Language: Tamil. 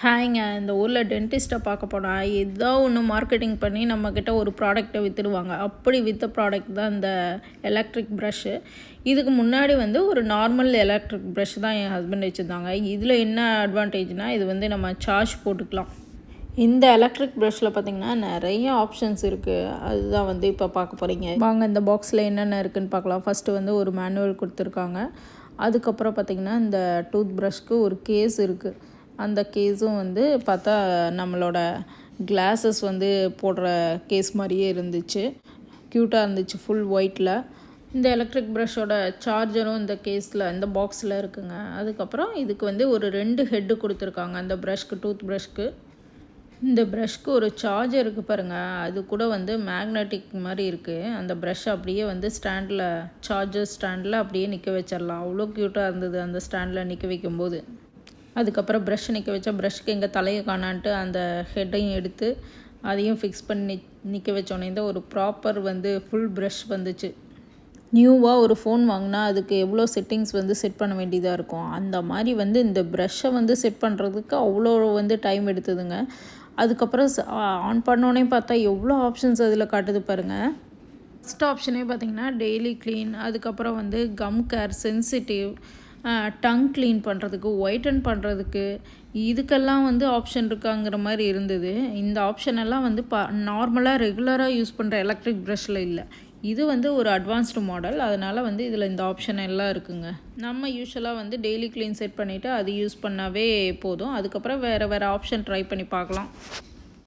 ஹாய்ங்க, இந்த ஊரில் டென்டிஸ்ட்டை பார்க்க போனால் ஏதோ ஒன்று மார்க்கெட்டிங் பண்ணி நம்மக்கிட்ட ஒரு ப்ராடக்ட்டை விற்றுடுவாங்க. அப்படி விற்ற ப்ராடக்ட் தான் இந்த எலக்ட்ரிக் ப்ரஷ்ஷு. இதுக்கு முன்னாடி ஒரு நார்மல் எலக்ட்ரிக் ப்ரஷ் தான் என் ஹஸ்பண்ட் வச்சுருந்தாங்க. இதில் என்ன அட்வான்டேஜ்னால், இது நம்ம சார்ஜ் போட்டுக்கலாம். இந்த எலக்ட்ரிக் ப்ரஷ்ஷில் பார்த்திங்கன்னா நிறைய ஆப்ஷன்ஸ் இருக்குது. அதுதான் இப்போ பார்க்க போகிறீங்க. வாங்க இந்த பாக்ஸில் என்னென்ன இருக்குதுன்னு பார்க்கலாம். ஃபஸ்ட்டு ஒரு மேனுவல் கொடுத்துருக்காங்க. அதுக்கப்புறம் பார்த்திங்கன்னா இந்த டூத் ப்ரஷ்க்கு ஒரு கேஸ் இருக்குது. அந்த கேஸும் பார்த்தா நம்மளோட கிளாஸஸ் போடுற கேஸ் மாதிரியே இருந்துச்சு. க்யூட்டாக இருந்துச்சு, ஃபுல் ஒயிட்டில். இந்த எலக்ட்ரிக் ப்ரஷ்ஷோட சார்ஜரும் இந்த கேஸில், இந்த பாக்ஸில் இருக்குங்க. அதுக்கப்புறம் இதுக்கு ஒரு 2 ஹெட்டு கொடுத்துருக்காங்க அந்த ப்ரஷ்க்கு, டூத் ப்ரஷ்க்கு. இந்த ப்ரஷ்க்கு ஒரு சார்ஜர் இருக்குது பாருங்கள். அது கூட மேக்னெட்டிக் மாதிரி இருக்குது. அந்த ப்ரஷ் அப்படியே ஸ்டாண்டில், சார்ஜர் ஸ்டாண்டில் அப்படியே நிற்க வச்சிடலாம். அவ்வளோ க்யூட்டாக இருந்தது அந்த ஸ்டாண்டில் நிற்க வைக்கும்போது. அதுக்கப்புறம் ப்ரஷ் நிற்க வச்சா ப்ரஷ்க்கு எங்கள் தலையை காணான்ட்டு அந்த ஹெட்டையும் எடுத்து அதையும் ஃபிக்ஸ் பண்ணி நிற்க வச்சோன்னே தான் ஒரு ப்ராப்பர் ஃபுல் ப்ரஷ் வந்துச்சு. நியூவாக ஒரு ஃபோன் வாங்கினா அதுக்கு எவ்வளோ செட்டிங்ஸ் செட் பண்ண வேண்டியதாக இருக்கும். அந்த மாதிரி இந்த ப்ரஷ்ஷை செட் பண்ணுறதுக்கு அவ்வளோ டைம் எடுத்ததுங்க. அதுக்கப்புறம் ஆன் பண்ணோன்னே பார்த்தா எவ்வளோ ஆப்ஷன்ஸ் அதில் காட்டுது பாருங்கள். ஃபஸ்ட் ஆப்ஷனே பார்த்திங்கன்னா டெய்லி க்ளீன், அதுக்கப்புறம் come care, sensitive, tongue clean பண்ணுறதுக்கு, ஒயிட்டன் பண்ணுறதுக்கு, இதுக்கெல்லாம் ஆப்ஷன் இருக்காங்கிற மாதிரி இருந்தது. இந்த ஆப்ஷன் எல்லாம் நார்மலாக ரெகுலராக யூஸ் பண்ணுற எலக்ட்ரிக் ப்ரஷ்ஷில் இல்லை. இது ஒரு அட்வான்ஸ்டு மாடல். அதனால் இதில் இந்த ஆப்ஷன் எல்லாம் இருக்குங்க. நம்ம யூஸ்வலாக டெய்லி க்ளீன் செட் பண்ணிவிட்டு அது யூஸ் பண்ணாவே போதும். அதுக்கப்புறம் வேறு ஆப்ஷன் ட்ரை பண்ணி பார்க்கலாம்.